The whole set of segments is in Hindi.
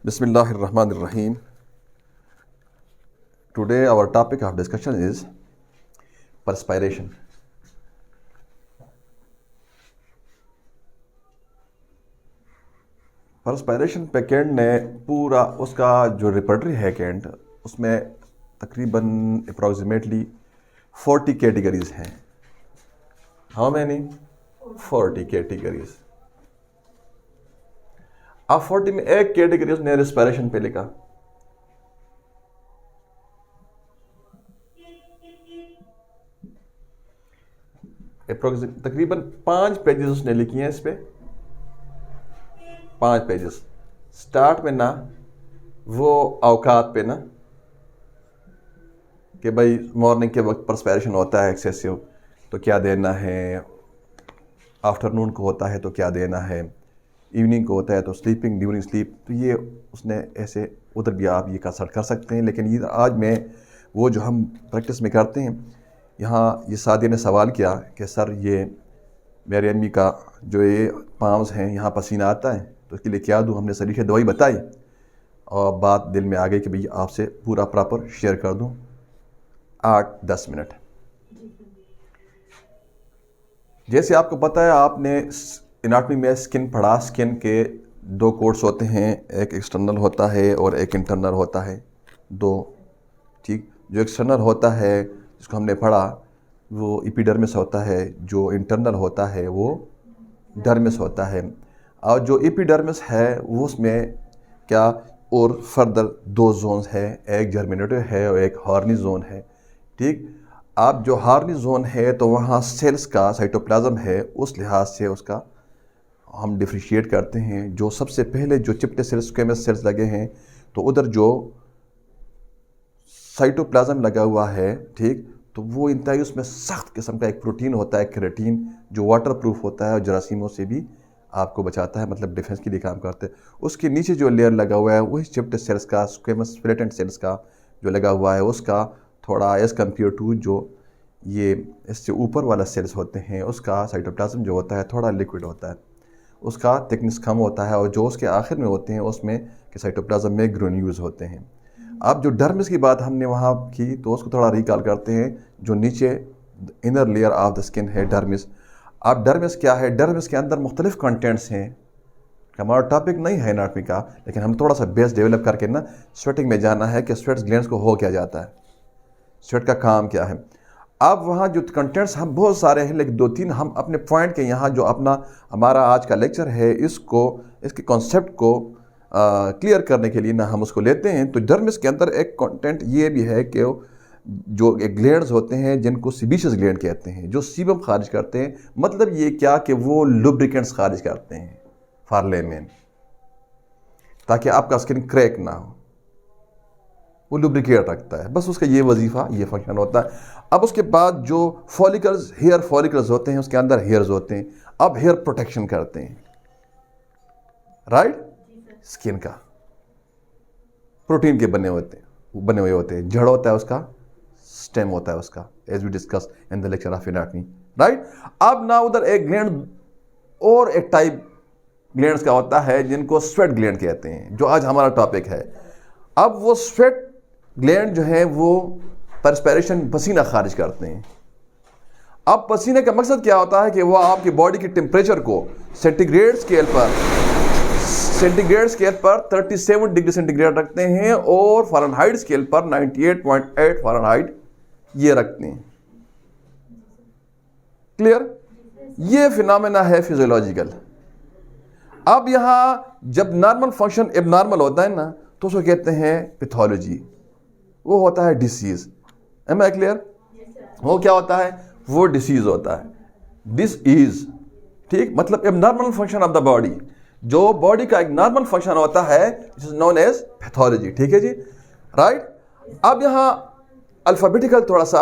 Bismillahirrahmanirrahim. Today our topic of discussion is perspiration. Perspiration पे कैंट ने पूरा उसका जो रिपर्टरी है कैंट उसमें तकरीबन अप्रॉक्सीमेटली 40 कैटेगरीज हैं. How many? 40 कैटेगरीज. अब 40 में एक कैटेगरी उसने रेस्पिरेशन पे लिखा. तकरीबन 5 पेजेस उसने लिखी हैं इस पे. 5 पेजेस. स्टार्ट में ना वो औकात पे ना कि भाई मॉर्निंग के वक्त परस्पिरेशन होता है एक्सेसिव तो क्या देना है, आफ्टरनून को होता है तो क्या देना है, इवनिंग को होता है तो स्लीपिंग ड्यूरिंग स्लीप. तो ये उसने ऐसे उधर भी आप ये कंसल्ट कर सकते हैं. लेकिन ये आज मैं वो जो हम प्रैक्टिस में करते हैं, यहाँ ये सादिया ने सवाल किया कि सर ये मेरी अम्मी का जो ये पाँव्स हैं यहाँ पसीना आता है तो इसके लिए क्या दूँ. हमने सलीशे दवाई बताई और बात दिल में आ गई कि भाई आपसे पूरा प्रॉपर शेयर कर दूँ. 8-10 मिनट. जैसे आपको पता है, आपने एनाटॉमी में स्किन पढ़ा. स्किन के 2 कोर्स होते हैं, एक एक्सटर्नल होता है और एक इंटरनल होता है. 2 ठीक. जो एक्सटर्नल होता है जिसको हमने पढ़ा वो एपिडर्मिस होता है, जो इंटरनल होता है वो डर्मिस होता है. और जो एपिडर्मिस है वो उसमें क्या और फर्दर 2 जोन्स है, एक जर्मिनेटिव है और एक हॉर्नी जोन है. ठीक. आप जो हॉर्नी जोन है तो वहाँ सेल्स का साइटोप्लाज्म है, उस लिहाज से उसका हम डिफ्रेंशिएट करते हैं. जो सबसे पहले जो चिपटे सेल्स स्क्वेमस सेल्स लगे हैं तो उधर जो साइटोप्लाज्म लगा हुआ है, ठीक, तो वो इंतहाई उसमें सख्त किस्म का एक प्रोटीन होता है केराटिन, जो वाटर प्रूफ होता है और जरासीमों से भी आपको बचाता है, मतलब डिफेंस के लिए काम करते हैं. उसके नीचे जो लेयर लगा हुआ है वही चिपटे सेल्स का, स्क्वेमस फ्लैटेंड सेल्स का जो लगा हुआ है उसका थोड़ा एज कम्पेयर टू जो ये इससे ऊपर वाला सेल्स होते हैं उसका साइटोप्लाज्म जो होता है थोड़ा लिक्विड होता है, उसका थिकनेस कम होता है. और जो उसके आखिर में होते हैं उसमें के साइटोप्लाज्म में ग्रेन्यूल्स होते हैं. अब जो डर्मिस की बात हमने वहाँ की तो उसको थोड़ा रिकॉल करते हैं. जो नीचे inner layer of the skin है डर्मिस. अब डर्मिस क्या है? डर्मिस के अंदर मुख्तलिफ कंटेंट्स हैं. हमारा टॉपिक नहीं है एनाटॉमी का, लेकिन हम थोड़ा सा बेस डेवलप करके ना स्वेटिंग में जाना है कि स्वेट ग्लैंड्स को हो क्या जाता है, स्वेट का काम क्या है. अब वहाँ जो कंटेंट्स हम बहुत सारे हैं, लेकिन 2-3 हम अपने पॉइंट के यहाँ जो अपना हमारा आज का लेक्चर है इसके कॉन्सेप्ट को क्लियर करने के लिए ना हम उसको लेते हैं. तो डर्मिस के अंदर एक कंटेंट ये भी है कि जो एक ग्लैंड्स होते हैं जिनको सीबेशियस ग्लैंड कहते हैं, जो सीबम खारिज करते हैं. मतलब ये क्या कि वो लुब्रिकेंट्स खारिज करते हैं फॉर लेमैन, ताकि आपका स्किन क्रैक ना हो. वो लुब्रिकेट रखता है, बस उसका ये वजीफ़ा, ये फंक्शन होता है. अब उसके बाद जो फॉलिकल्स, हेयर फॉलिकल्स होते हैं, उसके अंदर हेयर्स होते हैं. अब हेयर प्रोटेक्शन करते हैं, राइट. स्किन का प्रोटीन के बने हुए होते हैं. जड़ होता है उसका, स्टेम होता है उसका, as we discuss in the lecture of anatomy, right. अब ना उधर एक ग्लैंड और एक टाइप ग्लैंड्स का होता है जिनको स्वेट ग्लैंड कहते हैं, जो आज हमारा टॉपिक है. अब वो स्वेट ग्लैंड जो है वो परस्पिरेशन, पसीना खारिज करते हैं. अब पसीने का मकसद क्या होता है कि वो आपकी बॉडी की टेम्परेचर को सेंटीग्रेड स्केल पर 37 डिग्री सेंटीग्रेड रखते हैं और फ़ारेनहाइट स्केल पर 98.8 फ़ारेनहाइट ये रखते हैं. क्लियर? ये फिनोमेना है फिजियोलॉजिकल. अब यहाँ जब नॉर्मल फंक्शन एबनॉर्मल होता है ना तो उसको कहते हैं पैथोलॉजी, वो होता है डिसीज. M I clear? वो क्या होता है? वो डिसीज होता है, डिसीज. ठीक. मतलब abnormal function of the body, जो बॉडी का एक नॉर्मल फंक्शन होता है, it is known as pathology. ठीक है जी, राइट. अब यहाँ अल्फ़ाबेटिकल थोड़ा सा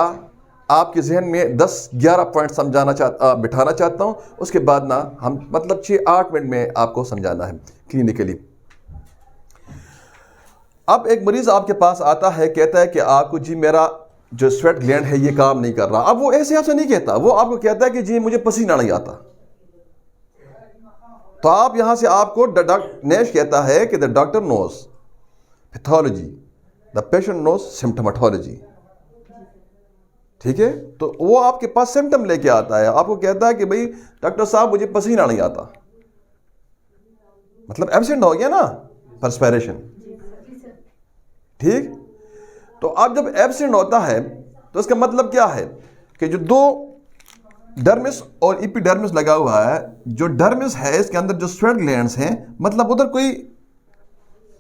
आपके जहन में 10-11 पॉइंट बिठाना चाहता हूँ. उसके बाद ना हम मतलब 6-8 मिनट में आपको समझाना है क्लिनिकली. अब एक मरीज आपके पास आता है, कहता है कि आपको जी मेरा जो स्वेट ग्लैंड है ये काम नहीं कर रहा. अब वो ऐसे आपसे नहीं कहता, वो आपको कहता है कि जी मुझे पसीना नहीं आता. तो आप यहां से आपको नेश कहता है कि the doctor knows pathology, the patient knows symptomatology. ठीक है, तो वो आपके पास सिम्टम लेके आता है, आपको कहता है कि भाई डॉक्टर साहब मुझे पसीना नहीं आता, मतलब एब्सेंट हो गया ना परस्पिरेशन। ठीक, तो अब जब एब्सेंट होता है तो इसका मतलब क्या है कि जो दो डर्मिस और एपिडर्मिस लगा हुआ है, जो डर्मिस है इसके अंदर जो स्वेट ग्लैंड्स हैं, मतलब उधर कोई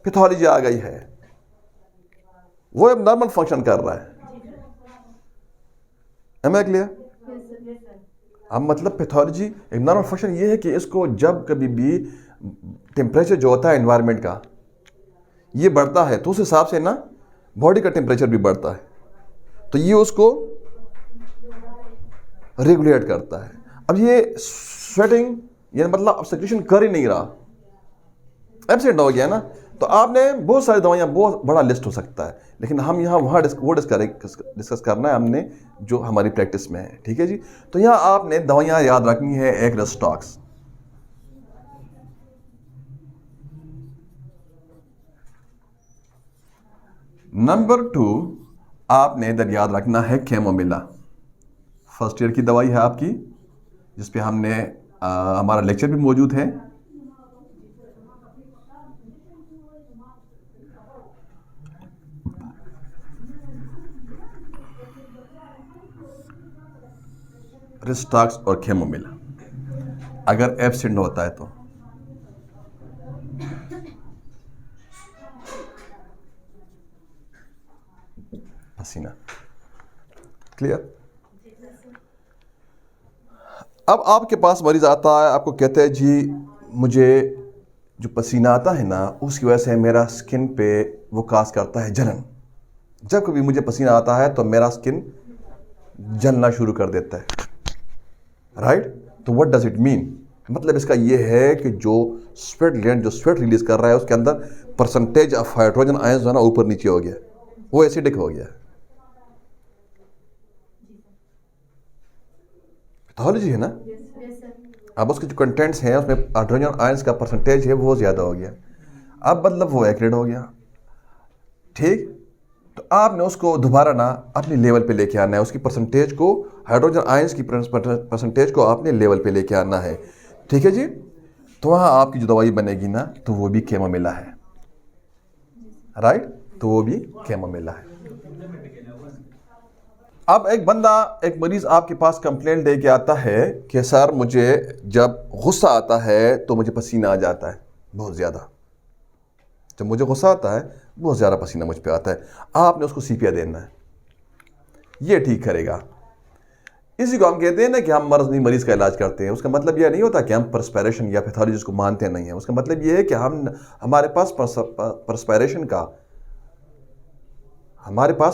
पैथोलॉजी आ गई है, वो अब नॉर्मल फंक्शन कर रहा है। Am I clear? अब मतलब पैथोलॉजी एक नॉर्मल फंक्शन ये है कि इसको जब कभी भी टेम्परेचर जो होता है एनवायरनमेंट का ये बढ़ता है तो उस हिसाब से ना बॉडी का टेम्परेचर भी बढ़ता है, तो ये उसको रेगुलेट करता है। अब ये स्वेटिंग ये मतलब अब सेक्रेशन कर ही नहीं रहा, एब्सेंट हो गया ना, तो आपने बहुत सारी दवाइयाँ, बहुत बड़ा लिस्ट हो सकता है, लेकिन हम यहाँ वहाँ डिस्कस करना है हमने जो हमारी प्रैक्टिस में है। ठीक है जी, तो यहाँ आपने दवाइयाँ याद रखनी है। एक रेस्टॉक्स, नंबर 2 आपने इधर याद रखना है कैमोमिला। फर्स्ट ईयर की दवाई है आपकी, जिस पे हमने हमारा लेक्चर भी मौजूद है। रेस्टॉक्स और कैमोमिला अगर एब्सेंट होता है तो पसीना। क्लियर? अब आपके पास मरीज आता है, आपको कहते हैं जी मुझे जो पसीना आता है ना उसकी वजह से मेरा स्किन पे वो काज करता है जलन। जब कभी मुझे पसीना आता है तो मेरा स्किन जलना शुरू कर देता है। राइट? तो व्हाट डज इट मीन? मतलब इसका ये है कि जो स्वेट ग्लैंड जो स्वेट रिलीज कर रहा है उसके अंदर परसेंटेज ऑफ हाइड्रोजन आयंस जो है ना ऊपर नीचे हो गया, वो एसिडिक हो गया। पैथोलॉजी है ना। अब उसके जो कंटेंट्स हैं उसमें हाइड्रोजन आयंस का परसेंटेज है वो ज़्यादा हो गया, अब मतलब वो एक्रेड हो गया। ठीक, तो आपने उसको दोबारा ना अपने लेवल पे लेके आना है, उसकी परसेंटेज को, हाइड्रोजन आयंस की परसेंटेज को आपने लेवल पे लेके आना है। ठीक है जी, तो वहाँ आपकी जो दवाई बनेगी ना तो वो भी कैमोमिला है। राइट, तो वो भी कैमोमिला है। अब एक मरीज आपके पास कंप्लेंट दे के आता है कि सर मुझे जब गुस्सा आता है तो मुझे पसीना आ जाता है बहुत ज़्यादा, जब मुझे गुस्सा आता है बहुत ज़्यादा पसीना मुझ पे आता है। आपने उसको सीपिया देना है, ये ठीक करेगा। इसी को हम कहते हैं ना कि हम मर्ज नहीं मरीज का इलाज करते हैं। उसका मतलब यह नहीं होता कि हम परस्पिरेशन या पैथोलॉजी को मानते नहीं हैं। उसका मतलब यह है कि हमारे पास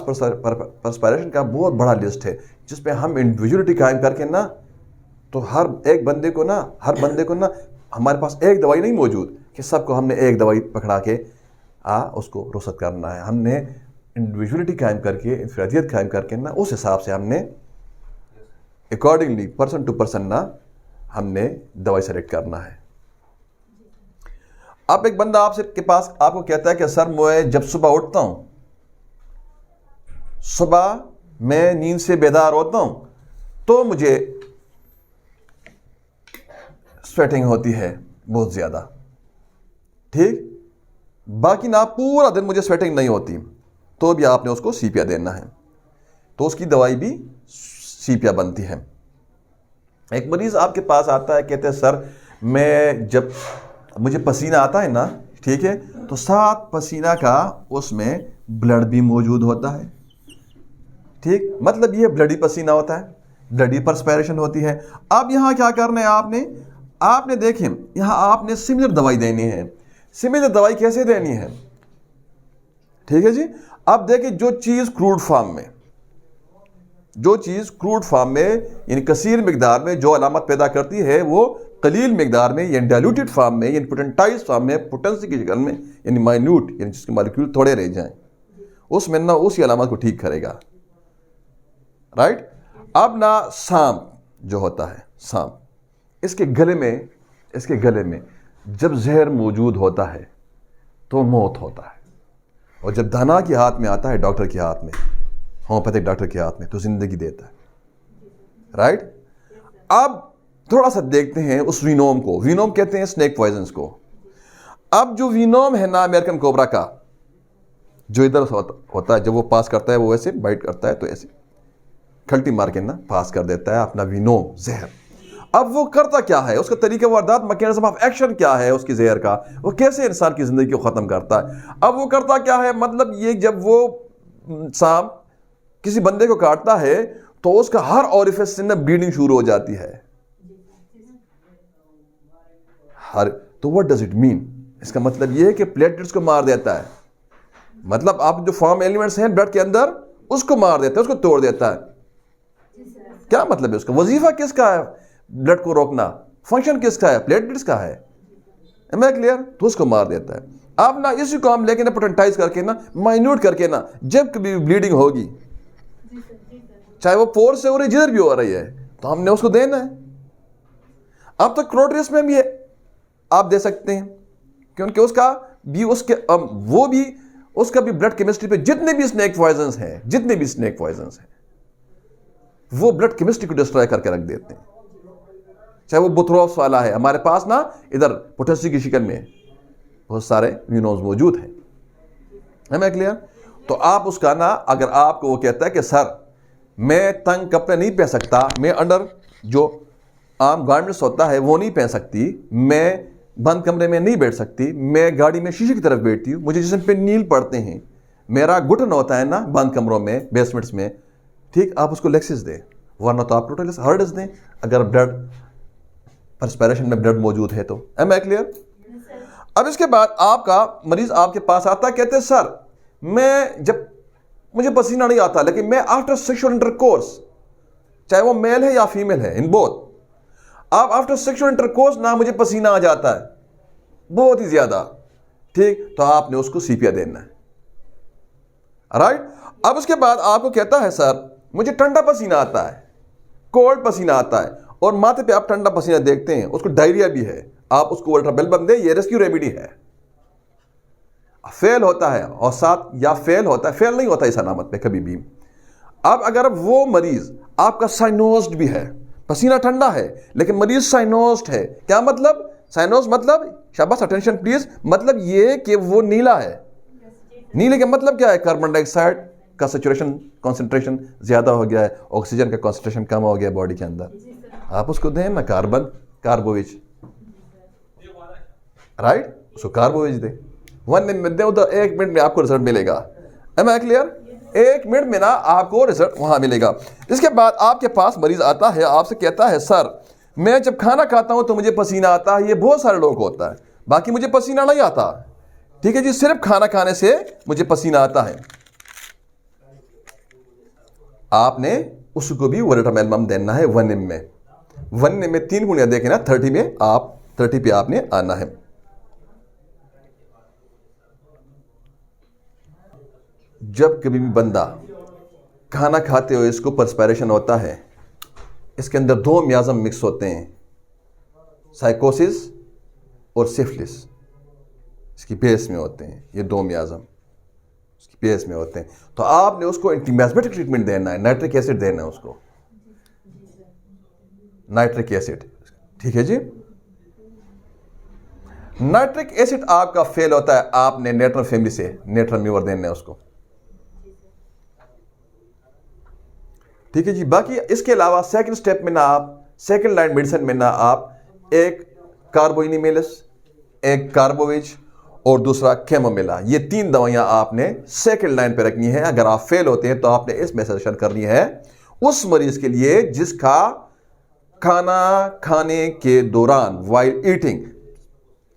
परस्पिरेशन का बहुत बड़ा लिस्ट है, जिसपे हम इंडिविजुअलिटी कायम करके ना, तो हर बंदे को ना हमारे पास एक दवाई नहीं मौजूद कि सबको हमने एक दवाई पकड़ा के उसको रोसत करना है। हमने इंडिविजुअलिटी कायम करके, इंफरादियत कायम करके ना, उस हिसाब से हमने अकॉर्डिंगली पर्सन टू पर्सन ना हमने दवाई सेलेक्ट करना है। अब एक बंदा के पास आपको कहता है कि सर मैं जब सुबह उठता हूं, सुबह मैं नींद से बेदार होता हूं तो मुझे स्वेटिंग होती है बहुत ज्यादा। ठीक, बाकी ना पूरा दिन मुझे स्वेटिंग नहीं होती, तो भी आपने उसको सीपिया देना है, तो उसकी दवाई भी सीपिया बनती है। एक मरीज आपके पास आता है, कहते हैं सर मैं जब मुझे पसीना आता है ना, ठीक है, तो साथ पसीना का उसमें ब्लड भी मौजूद होता है। ठीक, मतलब ये ब्लडी पसीना होता है, ब्लडी परस्पिरेशन होती है। अब यहां क्या करना है आपने देखें, यहां आपने सिमिलर दवाई देनी है। सिमिलर दवाई कैसे देनी है? ठीक है जी, अब देखिए जो चीज क्रूड फॉर्म में यानी कसीर मिकदार में जो अलामत पैदा करती है, वो कलील मिकदार में यानी डाइल्यूटेड फॉर्म में यानी पोटेंटाइज फॉर्म में, पोटेंसी की शक्ल में यानी माइन्यूट यानी जिसके मॉलिक्यूल थोड़े रह जाएं, उसमें ना उसी अलामत को ठीक करेगा। राइट, अब ना सांप जो होता है, सांप, इसके गले में इसके गले में। जब जहर मौजूद होता है तो मौत होता है, और जब दाना के हाथ में आता है, डॉक्टर के हाथ में, होम्योपैथिक डॉक्टर के हाथ में, तो जिंदगी देता है। राइट? अब थोड़ा सा देखते हैं उस वीनोम को। वीनोम कहते हैं स्नेक पॉइजन्स को। अब जो वीनोम है ना अमेरिकन कोबरा का, जो इधर होता है, जब वो पास करता है वो ऐसे बाइट करता है, तो ऐसे खल्टी मार के ना पास कर देता है अपना वीनोम जहर। अब वो करता क्या है, उसका तरीका वारदात, मैकेनिज्म ऑफ एक्शन क्या है उसकी जहर का, वो कैसे इंसान की जिंदगी को खत्म करता है। अब वो करता क्या है, मतलब ये जब वो सांप किसी बंदे को काटता है तो उसका हर ओरिफिस से ना ब्लीडिंग शुरू हो जाती है। तो व्हाट डज इट मीन? इसका मतलब ये है कि प्लेटलेट्स को मार देता है, मतलब आप जो फॉर्म एलिमेंट्स हैं ब्लड के अंदर उसको मार देता है, उसको तोड़ देता है। क्या मतलब है उसका? वजीफा किसका है ब्लड को रोकना? फंक्शन किसका है? प्लेटलेट्स का है। Am I clear? तो उसको मार देता है। आप ना इसी को हम लेके ना पोटेंटाइज करके ना, माइन्यूट करके ना, जब कभी ब्लीडिंग होगी, चाहे वो पोर से हो रही, जिधर भी हो रही है, तो हमने उसको देना है। अब तो क्रोटरिस में भी है, आप दे सकते हैं, क्योंकि उसका भी उसका भी ब्लड केमिस्ट्री पे जितने भी स्नेक पॉइजन्स हैं, वो ब्लड केमिस्ट्री को डिस्ट्रॉय करके रख देते हैं। चाहे वो बुथरोफ्स वाला है, हमारे पास ना इधर पोटेसी की शिकल में बहुत सारे वीनोम्स मौजूद हैं। है मैं क्लियर? तो आप उसका ना, अगर आपको वो कहता है कि सर मैं तंग कपड़े नहीं पहन सकता, मैं अंडर जो आम गारमेंट्स होता है वो नहीं पहन सकती, मैं बंद कमरे में नहीं बैठ सकती, मैं गाड़ी में शीशे की तरफ बैठती हूँ, मुझे जिसम पे नील पड़ते हैं, मेरा घुटन होता है ना बंद कमरों में, बेसमेंट्स में, ठीक, आप उसको लेक्सिस दें, वरना तो आप टोटल हर्ड्स दें अगर ब्लड परस्पिरेशन में ब्लड मौजूद है तो। Am I clear? अब इसके बाद आपका मरीज आपके पास आता है, कहते हैं सर मैं जब मुझे पसीना नहीं आता, लेकिन मैं आफ्टर सेक्सुअल इंटरकोर्स, चाहे वो मेल है या फीमेल है, इन बोथ, आप आफ्टर सेक्सुअल इंटरकोर्स ना मुझे पसीना आ जाता है बहुत ही ज्यादा, ठीक, तो आपने उसको सीपिया देना है। राइट? अब उसके बाद आपको कहता है सर मुझे ठंडा पसीना आता है, कोल्ड पसीना आता है, और माथे पे आप ठंडा पसीना देखते हैं, उसको डायरिया भी है, आप उसको अल्ट्राबेल दें, ये रेस्क्यू रेमेडी है। फेल होता है और साथ या फेल होता है, फेल नहीं होता इस अलामत पे कभी भी। अब अगर वो मरीज आपका साइनोस्ड भी है, पसीना ठंडा है लेकिन मरीज साइनोस्ड है, क्या मतलब? साइनोस मतलब, शाबाश अटेंशन प्लीज, मतलब ये कि वो नीला है। नीले का मतलब क्या है? कार्बन डाइऑक्साइड का सैचुरेशन कॉन्सेंट्रेशन ज्यादा हो गया है, ऑक्सीजन का कॉन्सेंट्रेशन कम हो गया बॉडी के अंदर, आप उसको दें ना कार्बोविच, राइट, उसको कार्बोविच दें, 1 मिनट दें, उधर 1 मिनट में आपको रिजल्ट मिलेगा। M I clear? 1 मिनट में ना आपको रिजल्ट वहां मिलेगा। इसके बाद आपके पास मरीज आता है, आपसे कहता है सर मैं जब खाना खाता हूं तो मुझे पसीना आता है, ये बहुत सारे लोग को होता है, बाकी मुझे पसीना नहीं आता, ठीक है जी, सिर्फ खाना खाने से मुझे पसीना आता है। आपने उसको भी वोरेटामेलम देना है 1 ml में। 1 ml में 3 गुणिया देखें ना, 30 में आप 30 पे आपने आना है। जब कभी भी बंदा खाना खाते हुए इसको परस्पिरेशन होता है, इसके अंदर 2 मियाज़म मिक्स होते हैं, साइकोसिस और सिफिलिस, इसकी बेस में होते हैं ये 2 मियाज़म, इसकी बेस में होते हैं। तो आपने उसको एंटीमियास्मेटिक ट्रीटमेंट देना है, नाइट्रिक एसिड देना है उसको, नाइट्रिक एसिड, ठीक है जी। नाइट्रिक एसिड आपका फेल होता है, आपने नेट्रम फैमिली से नेट्रम्यूवर देना है उसको, ठीक है जी। बाकी इसके अलावा सेकंड स्टेप में ना आप, सेकंड लाइन मेडिसिन में ना आप एक कार्बोइनिमेलिस, एक कार्बोविच और दूसरा कैमोमिला, ये 3 दवाइयां आपने सेकंड लाइन पे रखनी है। अगर आप फेल होते हैं तो आपने इसमें सजेशन करनी है उस मरीज के लिए जिसका खाना खाने के दौरान वाइल ईटिंग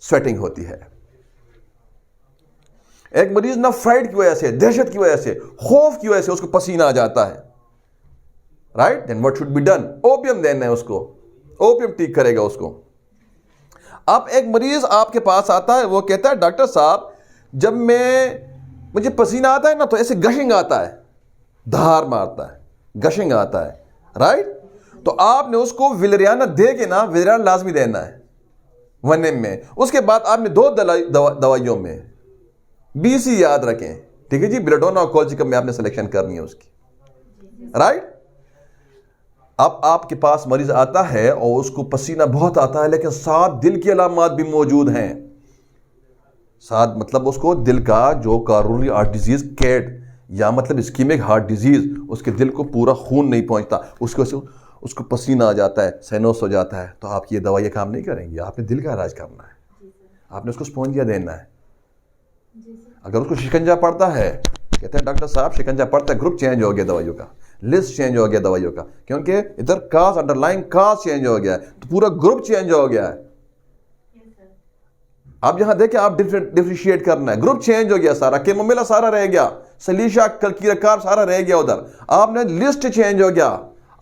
स्वेटिंग होती है। एक मरीज ना फ्राइड की वजह से, दहशत की वजह से, खौफ की वजह से उसको पसीना आ जाता है, right, then what should be done? Opium देना है उसको, ओपियम ठीक करेगा उसको। अब एक मरीज आपके पास आता है, वो कहता है डॉक्टर साहब जब मुझे पसीना आता है ना तो ऐसे गशिंग आता है, धार मारता है, गशिंग आता है, राइट। तो आपने उसको विलरियाना दे के ना, विलरियाना लाजमी देना है, 1 में। उसके बाद आपने 2 दवाइयों में BC याद रखें, ठीक है जी, बेलेडोना और कोल्चिकम में आपने सिलेक्शन करनी है उसकी, राइट। अब आपके पास मरीज आता है और उसको पसीना बहुत आता है, लेकिन साथ दिल की अलामत भी मौजूद हैं। साथ मतलब उसको दिल का जो करोनरी हार्ट डिजीज कैट या मतलब इस्कीमिक हार्ट डिजीज, उसके दिल को पूरा खून नहीं पहुंचता, उसको पसीना आ जाता है, साइनस हो जाता है, तो आपकी ये दवाइयाँ काम नहीं करेंगी। आपने दिल का इलाज करना है, आपने उसको स्पॉन्जिया देना है। अगर उसको शिकंजा पड़ता है, कहते हैं डॉक्टर साहब शिकंजा पड़ता है, ग्रुप चेंज हो गया दवाइयों का, लिस्ट चेंज हो गया दवाइयों का, क्योंकि इधर काज अंडरलाइन काज चेंज हो गया है, तो पूरा ग्रुप चेंज हो गया है। आप यहां देखें, आप डिफरेंशिएट करना है, ग्रुप चेंज हो गया सारा, केमोमिला सारा रह गया, सलीशा कलकीरकार सारा रह गया उधर, आपने लिस्ट चेंज हो गया,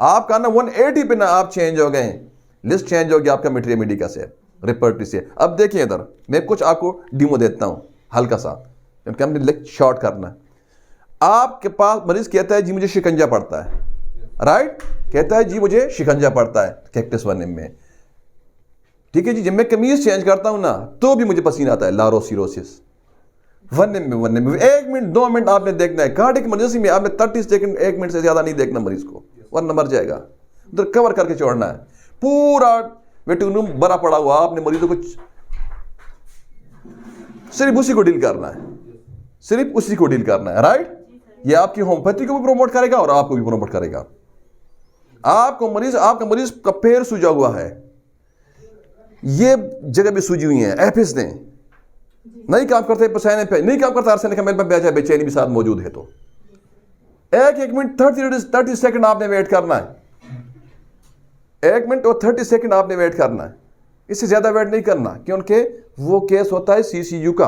आपका ना 180 पे ना आप चेंज हो गए, लिस्ट चेंज हो गया आपका मिट्रिया मेडिका से, रिपर्टरी से। अब देखिए इधर मैं कुछ आपको डीमो देता हूं हल्का सा, क्योंकि हमने लेक्चर शॉर्ट करना है। आपके पास मरीज कहता है जी मुझे शिकंजा पड़ता है, राइट, कहता है जी मुझे शिकंजा पड़ता है कैक्टस 1 में, ठीक है जी। जब मैं कमीज चेंज करता हूं ना तो भी मुझे पसीना आता है, लारोसिरोसिस 1 में 1 मिनट 2 मिनट आपने देखना है। कार्डियक इमरजेंसी में आपने 30 सेकंड 1 मिनट से ज्यादा नहीं देखना मरीज को, वरना मर जाएगा। उधर कवर करके छोड़ना है, पूरा वेटिंग रूम भरा पड़ा हुआ, आपने मरीजों को सिर्फ उसी को डील करना है, सिर्फ उसी को डील करना है, राइट। ये आपकी होम्योपैथी को भी प्रमोट करेगा और आपको भी प्रमोट करेगा। आपका मरीज का पैर सूजा हुआ है, ये जगह भी सूजी हुई है, एपिस ने नहीं काम करते, पसीने पे नहीं काम करता, आर्सेनिक मेल पे बेचैनी बेचैनी भी साथ मौजूद है, तो 1 मिनट 30 सेकंड आपने वेट करना है, 1 मिनट और 30 सेकंड आपने वेट करना है, इससे ज्यादा वेट नहीं करना, क्योंकि वो केस होता है CCU का,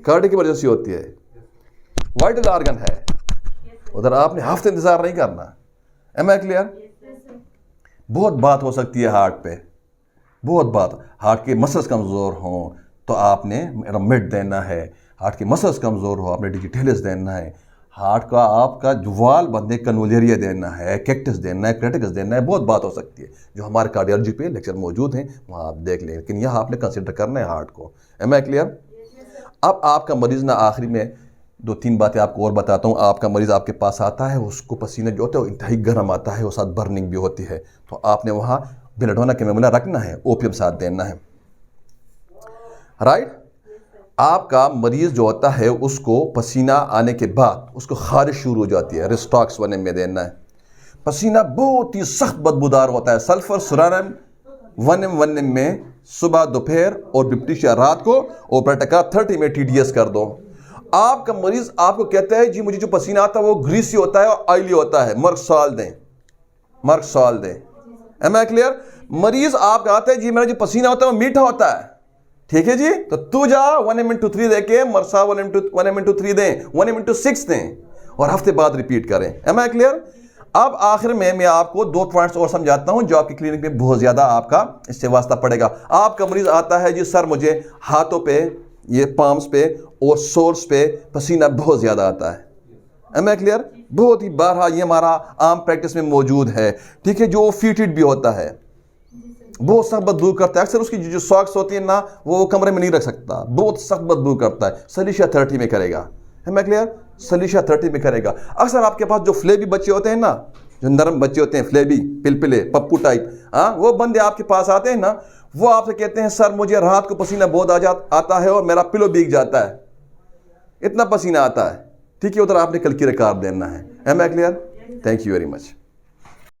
कार्डियक इमरजेंसी होती है, वाइटल ऑर्गन है, उधर आपने हफ्ते इंतजार नहीं करना। Am I clear? बहुत बात हो सकती है हार्ट पे, बहुत बात, हार्ट के मसल्स कमजोर हों तो आपने मिड देना है, हार्ट के मसल्स कमजोर हो आपने डिजिटेलिस देना है, हार्ट का आपका वाल बंदे कन्वोलेरिया देना है, कैक्टस देना है, क्रेटिकस देना है, बहुत बात हो सकती है, जो हमारे कार्डियोलॉजी पे लेक्चर मौजूद हैं वहाँ आप देख लें, लेकिन यहाँ आपने कंसिडर करना है हार्ट को। Am I clear? अब आपका मरीज ना, आखिरी में 2-3 बातें आपको और बताता हूँ। आपका मरीज आपके पास आता है, उसको पसीना जो होता है वो इंतहाई गर्म आता है, और साथ बर्निंग भी होती है, तो आपने वहाँ बेलेडोना केमोमिला रखना है, ओपियम साथ देना है, राइट। आपका मरीज जो होता है उसको पसीना आने के बाद उसको खारिश शुरू हो जाती है, रिस्टॉक्स 1 में देना है। पसीना बहुत ही सख्त बदबूदार होता है, सल्फर सुरानम 1 में सुबह दोपहर और बिप्टिशिया रात को, और प्रटका 30 में TDS कर दो। आपका मरीज आपको कहता है जी मुझे जो पसीना आता है वो ग्रीसी होता है और ऑयली होता है, मर्क सॉल दें, मर्क सॉल दें। Am I clear? मरीज आपका आता है जी मेरा जो पसीना होता है वो मीठा होता है, ठीक है जी, तो तू जा 1M-3 दे के मरसा 1M-3 दें, 1M-6 दें, और हफ्ते बाद रिपीट करें। Am I clear? अब आखिर में मैं आपको 2 पॉइंट्स और समझाता हूं जो आपकी क्लिनिक में बहुत ज्यादा आपका इससे वास्ता पड़ेगा। आपका मरीज आता है जी सर मुझे हाथों पे, ये पाम्स पे और सोल्स पे पसीना बहुत ज्यादा आता है। Am I clear? बहुत ही बारहा ये हमारा आम प्रैक्टिस में मौजूद है, ठीक है, जो फीटेड भी होता है, बहुत सख्त बदबू करता है, अक्सर उसकी जो सॉक्स होती है ना वो कमरे में नहीं रख सकता, बहुत सख्त बदबू करता है। सलीशा 30 में करेगा, है मैं क्लियर? सलीशा 30 में करेगा। अक्सर आपके पास जो फ्लेबी बच्चे होते हैं ना, जो नरम बच्चे होते हैं, फ्लेबी, पिलपिले, पप्पू टाइप, हाँ, वो बंदे आपके पास आते हैं ना, वो आपसे कहते हैं सर मुझे रात को पसीना बहुत आता है और मेरा पिलो भीग जाता है, इतना पसीना आता है, ठीक है, उधर आपने कल की रिकॉर्ड देना है। Am I clear? Thank you very much.